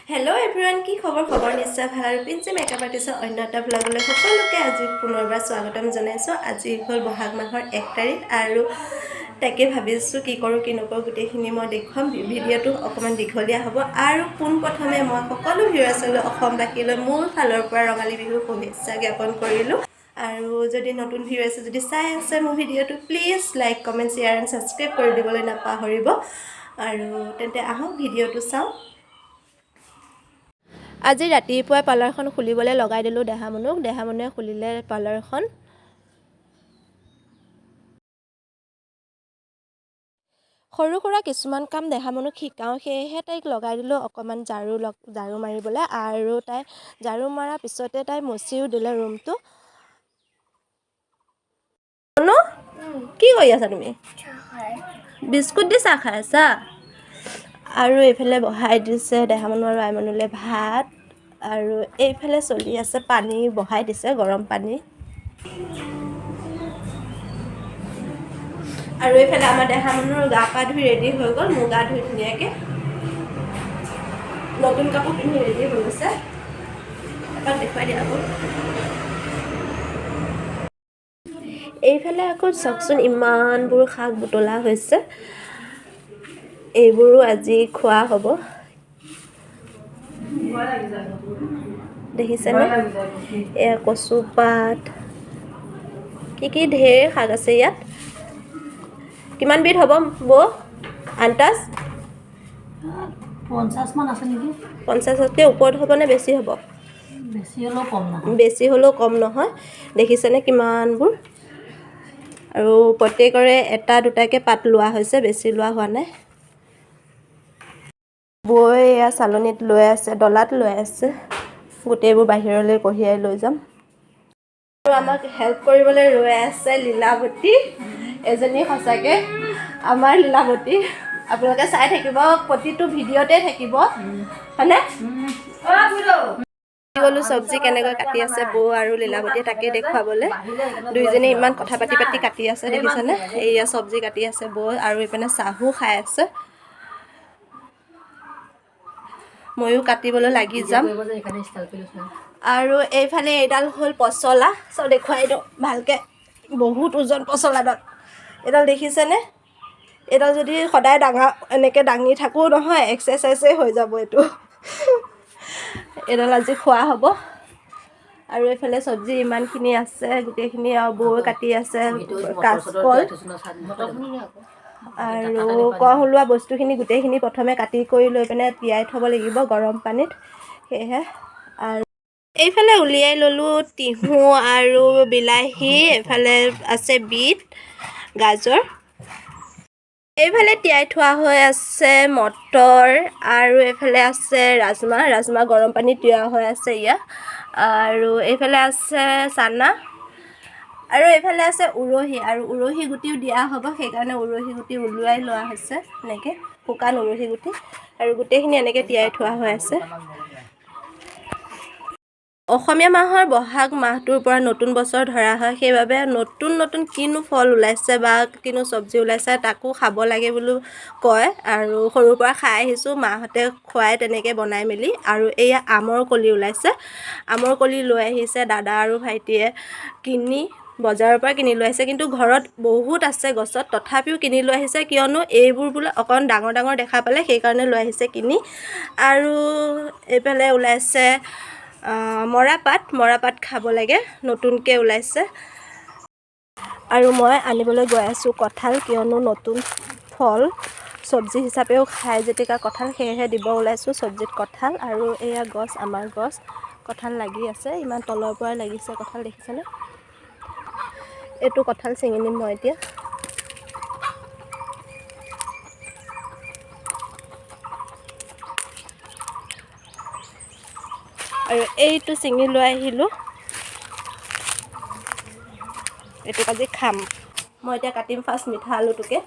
Hello everyone, কি খবৰ নিশ্চয় ভাল আৰু পিনছে মেকআপ আৰ্টিষ্টৰ অন্য এটা ব্লগলৈ সকলোকে আজি পুনৰবাৰ স্বাগতম জনাইছো। আজি হ'ল বহাগ মাহৰ 1 তাৰিখ আৰু তাকে ভাবিছো কি কৰো কি নকৰো গোটেইখিনি মই দেখুৱাম। ভিডিঅ'টো অকমান দীঘলীয়া হ'ব আৰু পোনপ্ৰথমে মই সকলো ভিউৱাৰ্ছলৈ অসমবাসীলৈ মোৰ ফালৰ পৰা ৰঙালী বিহুৰ শুভেচ্ছা জ্ঞাপন কৰিলো। আৰু যদি নতুন ভিউৱাৰ্ছ যদি চাই আছে মোৰ ভিডিঅ'টো please like comment share and subscribe কৰি দিবলৈ নাপাহৰিব। আৰু তেন্তে আহক ভিডিঅ'টো চাওঁ। আজি ৰাতিপুৱাই পাৰ্লাৰখন খুলিবলৈ লগাই দিলোঁ দেহামনুৱে খুলিলে পাৰ্লাৰখন। সৰু সুৰা কিছুমান কাম দেহামনুক শিকাওঁ, সেয়েহে তাইক লগাই দিলোঁ অকণমান ঝাৰু মাৰিবলৈ। আৰু তাই ঝাৰু মৰাৰ পিছতে তাই মচিও দিলে ৰুমটো। কি কৰি আছা তুমি? বিস্কুট দি চাহ খাই আছা? আৰু এইফালে বহাই দিছে দেহামনু আৰু আইমনুলৈ ভাত। আৰু এইফালে চলি আছে পানী বহাই দিছে, গৰম পানী। আৰু এইফালে আমাৰ দেহামনুৰ গা পা ধুই ৰেডি হৈ গ'ল, মোৰ গা ধুই ধুনীয়াকৈ নতুন কাপোৰ পিন্ধি ৰেডি হৈ গৈছে। এপাক দেখুৱাই দিয়া আকৌ। এইফালে আকৌ চাওকচোন ইমানবোৰ শাক বুটলা হৈছে, এইবোৰো আজি খোৱা হ'ব। দেখিছেনে? এয়া কচু পাত, কি ঢেৰ শাক আছে ইয়াত। কিমান বিধ হ'ব বৌ আন্তাজ? 50 মান আছে নেকি? 50তকৈ ওপৰত হ'ব নে বেছি হ'ব? বেছি হ'লেও কম নহয়। দেখিছেনে কিমানবোৰ? আৰু প্ৰত্যেকৰে এটা দুটাকৈ পাত লোৱা হৈছে, বেছি লোৱা হোৱা নাই। বৈ এয়া চালনীত লৈ আছে, ডলাত লৈ আছে। গোটেইবোৰ বাহিৰলৈ কঢ়িয়াই লৈ যাম। আৰু আমাক হেল্প কৰিবলৈ ৰৈ আছে লীলাৱতী এজনী, সঁচাকৈ আমাৰ লীলাৱতী। আপোনালোকে চাই থাকিব, প্ৰতিটো ভিডিঅ'তে থাকিব হয়নে? গ'লো চব্জি কেনেকৈ কাটি আছে বৌ আৰু লীলাৱতীয়ে তাকে দেখুৱাবলৈ। দুইজনী ইমান কথা পাতি কাটি আছে দেখিছেনে? এইয়া চব্জি কাটি আছে বৌ, আৰু এইপিনে চাহো খাই আছে। ময়ো কাটিবলৈ লাগি যাম। আৰু এইফালে এইডাল হ'ল পচলা, চব দেখুৱাই দিওঁ ভালকৈ। বহুত ওজন পচলাডাল, এইডাল দেখিছেনে? এইডাল যদি সদায় এনেকৈ দাঙি থাকোঁ নহয়, এক্সাৰচাইজেই হৈ যাব এইটো। এইডাল আজি খোৱা হ'ব। আৰু এইফালে চব্জি ইমানখিনি আছে, গোটেইখিনি আৰু বৌ কাটি আছে কাচকল। আৰু কঢ় বস্তুখিনি গোটেইখিনি প্ৰথমে কাটি কৰি লৈ পিনে তিয়াই থ'ব লাগিব গৰম পানীত, সেয়েহে। আৰু এইফালে উলিয়াই ল'লোঁ তিহু আৰু বিলাহী, এইফালে আছে বিট, গাজৰ। এইফালে তিয়াই থোৱা হৈ আছে মটৰ, আৰু এইফালে আছে ৰাজমাহ গৰম পানীত তিয়া হৈ আছে ইয়াত। আৰু এইফালে আছে চানা, আৰু এইফালে আছে উৰহি, আৰু উৰহি গুটিও দিয়া হ'ব, সেইকাৰণে উৰহি গুটি ওলোৱাই লোৱা হৈছে এনেকৈ, শুকান উৰহি গুটি। আৰু গোটেইখিনি এনেকৈ তিয়াই থোৱা হৈ আছে। অসমীয়া মাহৰ বহাগ মাহটোৰ পৰা নতুন বছৰ ধৰা হয়, সেইবাবে নতুন কিনো ফল ওলাইছে বা কিনো চব্জি ওলাইছে তাকো খাব লাগে বুলি কয়। আৰু সৰুৰ পৰা খাই আহিছোঁ, মাহঁতে খুৱাই তেনেকৈ বনাই মেলি। আৰু এয়া আমৰ কলি ওলাইছে, আমৰ কলি লৈ আহিছে দাদা আৰু ভাইটিয়ে বজাৰৰ পৰা কিনি লৈ আহিছে। কিন্তু ঘৰত বহুত আছে গছত, তথাপিও কিনি লৈ আহিছে, কিয়নো এইবোৰ বোলে অকণ ডাঙৰ দেখা পালে, সেইকাৰণে লৈ আহিছে কিনি। আৰু এইফালে ওলাইছে মৰাপাট খাব লাগে, নতুনকৈ ওলাইছে। আৰু মই আনিবলৈ গৈ আছোঁ কঁঠাল, কিয়নো নতুন ফল চব্জি হিচাপেও খাই যেতিয়া কঁঠাল, সেয়েহে দিব ওলাইছোঁ চব্জিত কঁঠাল। আৰু এয়া গছ, আমাৰ গছ কঁঠাল লাগি আছে, ইমান তলৰ পৰাই লাগিছে কঁঠাল, দেখিছেনে? এইটো কঁঠাল ছিঙি নিম মই এতিয়া। আৰু এইটো ছিঙি লৈ আহিলোঁ, এইটো আজি খাম মই। এতিয়া কাটিম ফাৰ্ষ্ট মিঠা আলুটোকে,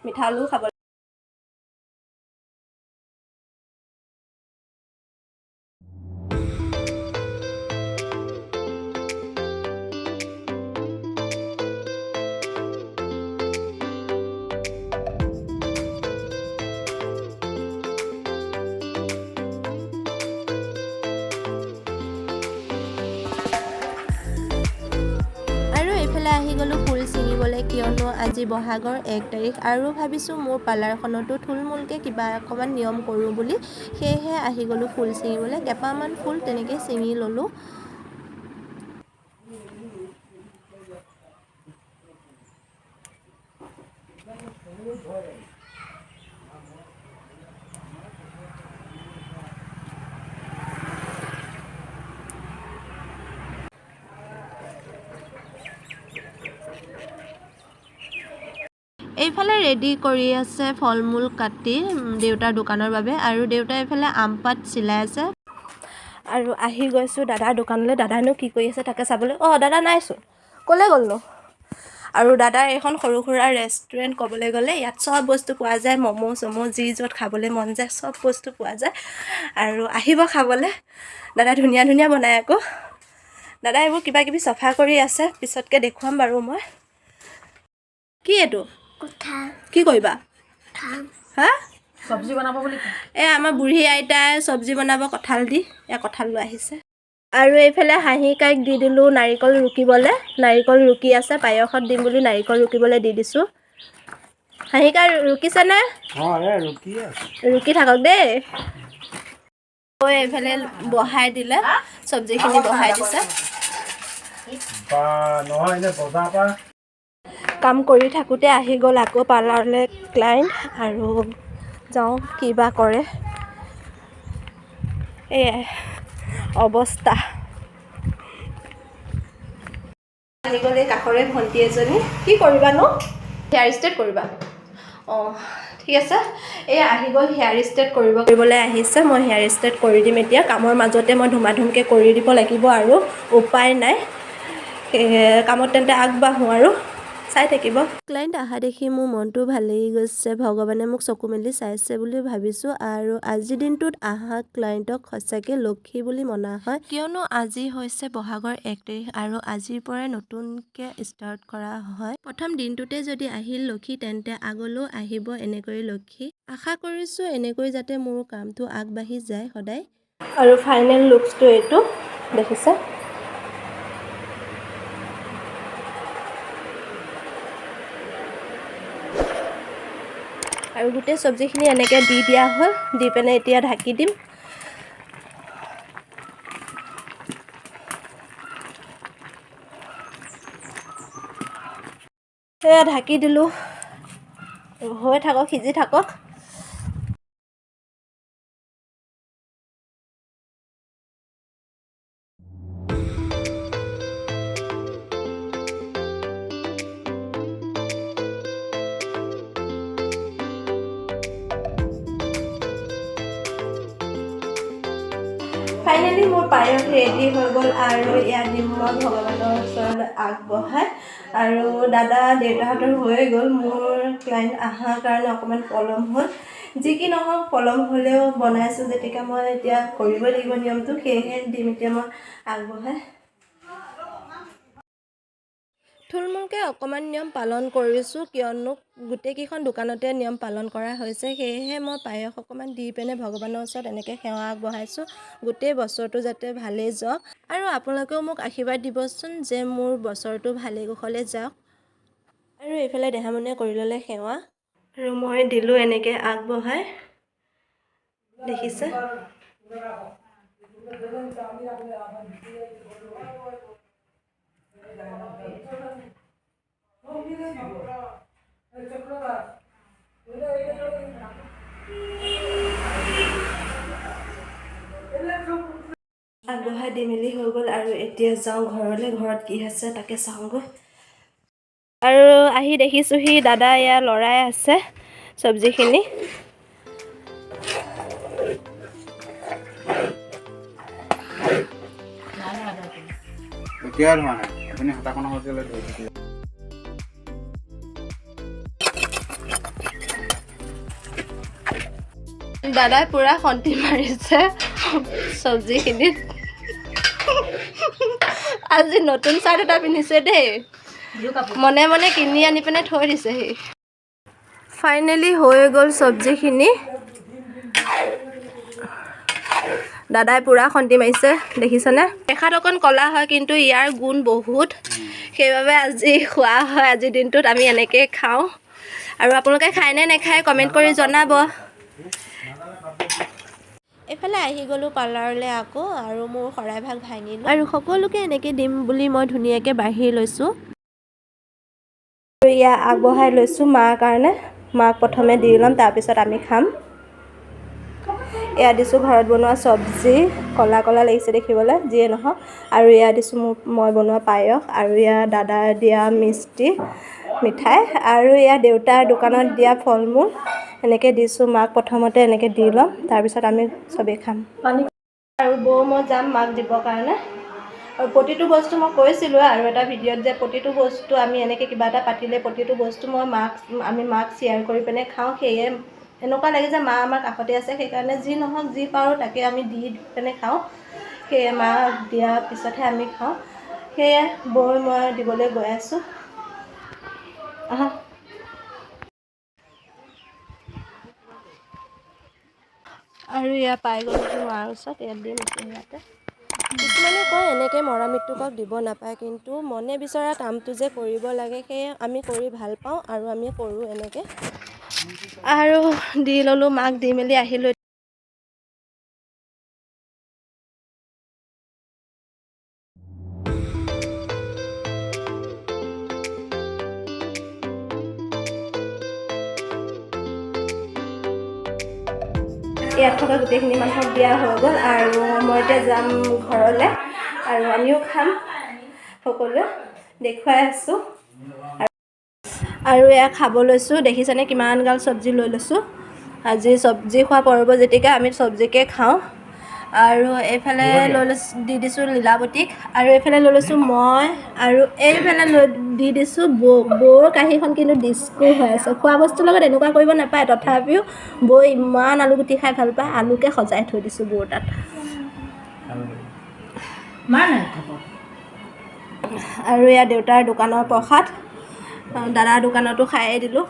মিঠা আলু খাব। কিয়নো আজি বহাগৰ 1 তাৰিখ আৰু ভাবিছোঁ মোৰ পাৰ্লাৰখনতো থুলমূলকৈ কিবা অকণমান নিয়ম কৰোঁ বুলি। সেয়েহে আহি গ'লোঁ ফুল ছিঙিবলৈ। কেইপামান ফুল তেনেকৈ ছিঙি ল'লোঁ। এইফালে ৰেডি কৰি আছে ফল মূল কাটি দেউতাৰ দোকানৰ বাবে, আৰু দেউতাই এইফালে আম পাত চিলাই আছে। আৰু আহি গৈছোঁ দাদাৰ দোকানলৈ। দাদানো কি কৰি আছে তাকে চাবলৈ। দাদা নাইচোন, ক'লৈ গ'লনো? আৰু দাদাৰ এইখন সৰু সুৰা ৰেষ্টুৰেণ্ট ক'বলৈ গ'লে ইয়াত চব বস্তু পোৱা যায়। ম'ম' চ'ম' যি য'ত খাবলৈ মন যায় চব বস্তু পোৱা যায়। আৰু আহিব খাবলৈ। দাদা ধুনীয়া ধুনীয়া বনায় আকৌ। দাদা এইবোৰ কিবা কিবি চফা কৰি আছে, পিছতকৈ দেখুৱাম বাৰু মই। কি এইটো কি কৰিবা? হা, চব্জি বনাব বুলি। আমাৰ বুঢ়ী আইতাই চব্জি বনাব কঁঠাল দি। কঁঠাল লৈ আহিছে। আৰু এইফালে হাঁহি কাইক দি দিলোঁ নাৰিকল ৰুকিবলৈ। নাৰিকল ৰুকি আছে, পায়সত দিম বুলি নাৰিকল ৰুকিবলৈ দি দিছোঁ। হাঁহি কাই ৰুকিছেনে? ৰুকি থাকক দেই। এইফালে বহাই দিলে, চব্জিখিনি বহাই দিছে। কাম কৰি থাকোঁতে আহি গ'ল আকৌ পাৰ্লাৰলৈ ক্লাইণ্ট। আৰু যাওঁ কিবা কৰে। এয়াই অৱস্থা। আহি গ'ল এই কাষৰে ভণ্টি এজনী। কি কৰিবানো? হেয়াৰ ষ্ট্ৰেট কৰিবা? ঠিক আছে। আহি গ'ল হেয়াৰ ষ্ট্ৰেট কৰিবলৈ আহিছে। মই হেয়াৰ ষ্ট্ৰেট কৰি দিম এতিয়া। কামৰ মাজতে মই ধুমাধুমকৈ কৰি দিব লাগিব আৰু উপায় নাই। কামত তেন্তে আগবাঢ়োঁ আৰু চাই থাকিব। ক্লাইণ্ট অহা দেখি মোৰ মনটো ভালেই গৈছে। ভগৱানে মোক চকু মেলি চাইছে বুলি ভাবিছোঁ। আৰু আজিৰ দিনটোত অহা ক্লাইণ্টক সঁচাকৈ লক্ষী বুলি মনা হয়, কিয়নো আজি হৈছে বহাগৰ 1 তাৰিখ আৰু আজিৰ পৰাই নতুনকৈ ষ্টাৰ্ট কৰা হয়। প্ৰথম দিনটোতে যদি আহিল লক্ষী, তেন্তে আগলৈও আহিব এনেকৈ লক্ষী। আশা কৰিছোঁ এনেকৈ যাতে মোৰ কামটো আগবাঢ়ি যায় সদায়। আৰু ফাইনেল লুকছটো এইটো দেখিছে। আৰু গোটেই চব্জিখিনি এনেকৈ দি দিয়া হ'ল। দি পিনে এতিয়া ঢাকি দিম। ঢাকি দিলোঁ। হৈ থাকক, সিজি থাকক। ফাইনেলি মোৰ পায়স ৰেডি হৈ গ'ল। আৰু ইয়াত দিম মই ভগৱানৰ ওচৰত আগবঢ়াই। আৰু দাদা দেউতাহঁতৰ হৈ গ'ল। মোৰ ক্লাইণ্ট অহাৰ কাৰণে অকণমান পলম হ'ল। যি কি নহওক পলম হ'লেও বনাইছোঁ যেতিয়া মই এতিয়া কৰিবই লাগিব নিয়মটো। সেয়েহে দিম এতিয়া মই আগবঢ়াই। থুলমূলকৈ অকণমান নিয়ম পালন কৰিছোঁ, কিয়নো গোটেইকেইখন দোকানতে নিয়ম পালন কৰা হৈছে। সেয়েহে মই পায়স অকণমান দি পিনে ভগৱানৰ ওচৰত এনেকৈ সেৱা আগবঢ়াইছোঁ, গোটেই বছৰটো যাতে ভালেই যাওক। আৰু আপোনালোকেও মোক আশীৰ্বাদ দিবচোন যে মোৰ বছৰটো ভালে কুশলে যাওক। আৰু এইফালে দেহামুনিয়ে কৰি ল'লে সেৱা। আৰু মই দিলোঁ এনেকৈ আগবঢ়াই, দেখিছে। আগবঢ়াই দি মেলি হৈ গ'ল। আৰু এতিয়া যাওঁ ঘৰলৈ। ঘৰত কি আছে তাকে চাওঁগৈ। আৰু আহি দেখিছোঁহি দাদা এয়া লৰাই আছে চব্জিখিনি। দাদাই পুৰা খন্তি মাৰিছে চব্জিখিনিত। আজি নতুন চাৰ্ট এটা পিন্ধিছে দেই, মনে মনে কিনি আনি পিনে থৈ দিছেহি। ফাইনেলি হৈ গ'ল চব্জিখিনি। দাদাই পূৰা খন্তি মাৰিছে দেখিছেনে। দেখাত অকণ ক'লা হয় কিন্তু ইয়াৰ গুণ বহুত, সেইবাবে আজি খোৱা হয়। আজিৰ দিনটোত আমি এনেকৈয়ে খাওঁ আৰু আপোনালোকে খায়নে নেখায় কমেণ্ট কৰি জনাব। এইফালে আহি গ'লোঁ পাৰ্লাৰলৈ আকৌ আৰু মোৰ শৰাইভাগ ভাঙিলোঁ আৰু সকলোকে এনেকৈ দিম বুলি মই ধুনীয়াকৈ বাঢ়ি লৈছোঁ। আৰু এয়া আগবঢ়াই লৈছোঁ মাৰ কাৰণে। মাক প্ৰথমে দি ল'ম, তাৰপিছত আমি খাম। এয়া দিছোঁ ঘৰত বনোৱা চব্জি, ক'লা ক'লা লাগিছে দেখিবলৈ, যিয়ে নহওক। আৰু এয়া দিছোঁ মই বনোৱা পায়স, আৰু এয়া দাদাই দিয়া মিষ্টি মিঠাই, আৰু এয়া দেউতাৰ দোকানত দিয়া ফল মূল এনেকৈ দিছোঁ মাক। প্ৰথমতে এনেকৈ দি ল'ম, তাৰপিছত আমি চবেই খাম। আৰু বৌ মই যাম মাক দিবৰ কাৰণে। আৰু প্ৰতিটো বস্তু মই কৈছিলোঁ আৰু এটা ভিডিঅ'ত যে প্ৰতিটো বস্তু আমি এনেকৈ কিবা এটা পাতিলে প্ৰতিটো বস্তু আমি মাক শ্বেয়াৰ কৰি পিনে খাওঁ। সেয়ে এনেকুৱা লাগে যে মা আমাৰ কাষতে আছে, সেইকাৰণে যি নহওক যি পাৰোঁ তাকে আমি দি পিনে খাওঁ। সেয়ে মাক দিয়াৰ পিছতহে আমি খাওঁ। সেয়ে বৌ মই দিবলৈ গৈ আছোঁ। আহা। আৰু এয়া পাই গ'লোঁ মাৰ ওচৰত, ইয়াত দিম ইয়াতে। কিছুমানে কয় এনেকৈ মৰা মৃত্যুকক দিব নাপায়, কিন্তু মনে বিচৰা কামটো যে কৰিব লাগে সেয়ে আমি কৰি ভাল পাওঁ আৰু আমি কৰোঁ এনেকৈ। আৰু দি ল'লোঁ মাক, দি মেলি আহিলোঁ। ইয়াত থকা গোটেইখিনি মানুহক দিয়া হৈ গ'ল আৰু মই এতিয়া যাম ঘৰলৈ আৰু আমিও খাম সকলোৱে। দেখুৱাই আছোঁ আৰু এয়া খাব লৈছোঁ। দেখিছেনে কিমান গাল চব্জি লৈ লৈছোঁ। আজি চব্জি খোৱা পৰ্ব যেতিকে আমি চব্জিকে খাওঁ। আৰু এইফালে দি দিছোঁ লীলাৱতীক, আৰু এইফালে লৈ লৈছোঁ মই, আৰু এইফালে দি দিছোঁ বৌৰ কাঁহীখন কিন্তু ডিস্কো হৈ আছে। খোৱা বস্তুৰ লগত এনেকুৱা কৰিব নাপায়, তথাপিও বৌ ইমান আলুগুটি খাই ভাল পায়, আলুকে সজাই থৈ দিছোঁ বৌৰ তাত। আৰু এয়া দেউতাৰ দোকানৰ প্ৰসাদ, দাদাৰ দোকানতো খায়েই দিলোঁ।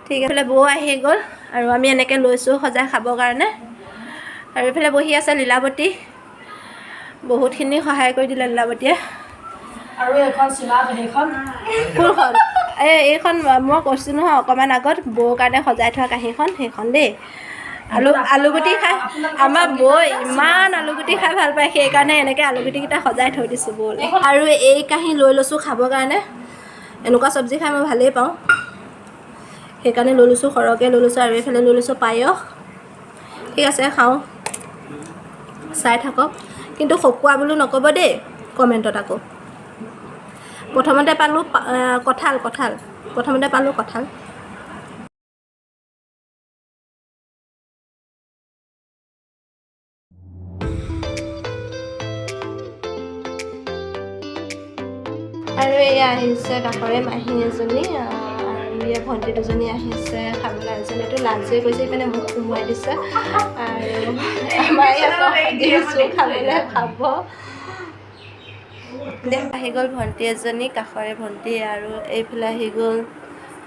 ঠিক আছে, বৌ আহি গ'ল আৰু আমি এনেকৈ লৈছোঁ সজাই খাবৰ কাৰণে। আৰু এইফালে বহি আছে লীলাৱতী, বহুতখিনি সহায় কৰি দিলে লীলাৱতীয়ে। আৰু এইখন চিলাত সেইখন কোনখন? এইখন মই কৈছোঁ নহয় অকণমান আগত, বৌৰ কাৰণে সজাই থোৱা কাঁহীখন, সেইখন দেই। আলুগুটি খাই আমাৰ বৌ ইমান আলুগুটি খাই ভাল পায়, সেইকাৰণে এনেকৈ আলুগুটিকেইটা সজাই থৈ দিছোঁ বৌলৈ। আৰু এই কাঁহী লৈ লৈছোঁ খাবৰ কাৰণে। এনেকুৱা চব্জি খাই মই ভালেই পাওঁ, সেইকাৰণে লৈ লৈছোঁ, সৰহকৈ লৈ লৈছোঁ। আৰু এইফালে লৈ লৈছোঁ পায়স। ঠিক আছে খাওঁ, চাই থাকক, কিন্তু সকুৱা বোলো নক'ব দেই কমেণ্টত আকৌ। প্ৰথমতে পালোঁ কঁঠাল। আৰু এয়া আহিছে কাষৰে মাহী এজনী, আৰু এয়া ভণ্টি দুজনী আহিছে খাবলৈ। এজনীতো লাজে কৈছে সেইকাৰণে মোক সোমোৱাই দিছে, আৰু আমাৰ ইয়াত দিছোঁ খাবলৈ, খাব। আহি গ'ল ভণ্টি এজনী, কাষৰে ভণ্টি, আৰু এইফালে আহি গ'ল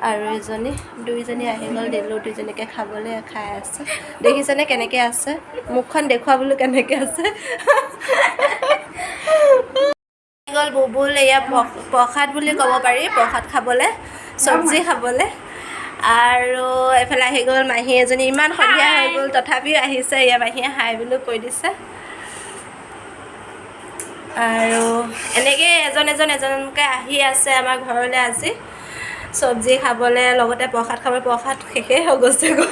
আৰু এজনী, দুইজনী আহি গ'ল। দিলোঁ দুইজনীকে খাবলৈ, খাই আছে। দেখিছেনে কেনেকৈ আছে, মুখখন দেখুৱাবলৈ কেনেকৈ আছে। গ'ল বুবুল এয়া প্ৰসাদ বুলি ক'ব পাৰি, প্ৰসাদ খাবলৈ, চব্জি খাবলৈ। আৰু এইফালে আহি গ'ল মাহী এজনী, ইমান সন্ধিয়া হৈ গ'ল তথাপিও আহিছে। এয়া মাহীয়ে হাই বুলি কৈ দিছে। আৰু এনেকৈ এজনকৈ আহি আছে আমাৰ ঘৰলৈ আজি চব্জি খাবলৈ, লগতে প্ৰসাদ খাবলৈ। প্ৰসাদ শেষেই হৈ গৈছে গৈ।